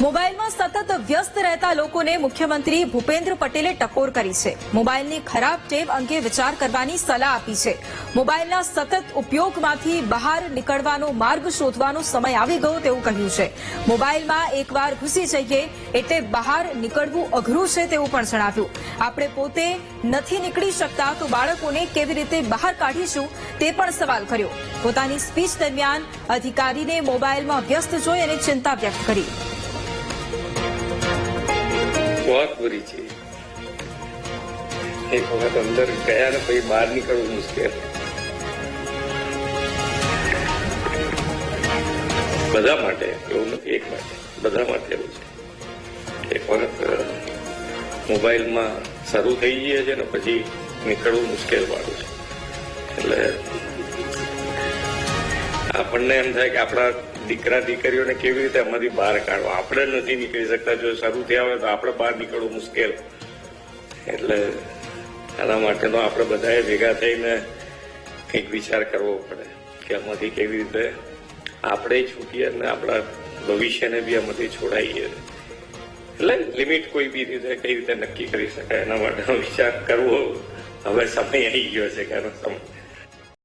મોબાઈલમાં સતત વ્યસ્ત રહેતા લોકોને મુખ્યમંત્રી ભૂપેન્દ્ર પટેલે ટકોર કરી છે. મોબાઈલની ખરાબ ટેવ અંગે વિચાર કરવાની સલાહ આપી છે. મોબાઈલના સતત ઉપયોગમાંથી બહાર નીકળવાનો માર્ગ શોધવાનો સમય આવી ગયો તેવું કહ્યું છે. મોબાઈલમાં એકવાર ઘૂસી જઈએ એટલે બહાર નીકળવું અઘરું છે તેવું પણ જણાવ્યું. આપણે પોતે નથી નીકળી શકતા તો બાળકોને કેવી રીતે બહાર કાઢીશું તે પણ સવાલ કર્યો. પોતાની સ્પીચ દરમિયાન અધિકારીને મોબાઈલમાં વ્યસ્ત જોઈ અને ચિંતા વ્યક્ત કરી. बहुत बुरी चीज एक वक्त अंदर गया ना भाई बाहर निकलना मुश्किल બધા માટે એવું નથી એક માટે બધા માટે એવું છે. એક વખત મોબાઈલમાં શરૂ થઈ ગયે છે ને પછી નીકળવું મુશ્કેલ વાળું છે. એટલે આપણને એમ થાય કે આપણા દીકરા દીકરીઓને કેવી રીતે આમાંથી બહાર કાઢવા. આપણે નથી નીકળી શકતા. જો શરૂ થયા હોય તો આપણે બહાર નીકળવું મુશ્કેલ. એટલે આના માટેનો આપણે બધાએ ભેગા થઈને કંઈક વિચાર કરવો પડે કે આમાંથી કેવી રીતે આપણે છૂટીએ અને આપણા ભવિષ્યને બી આમાંથી છોડાઈએ. એટલે લિમિટ કોઈ બી રીતે કઈ રીતે નક્કી કરી શકાય એના માટેનો વિચાર કરવો હવે સમય આવી ગયો છે કે એનો સમય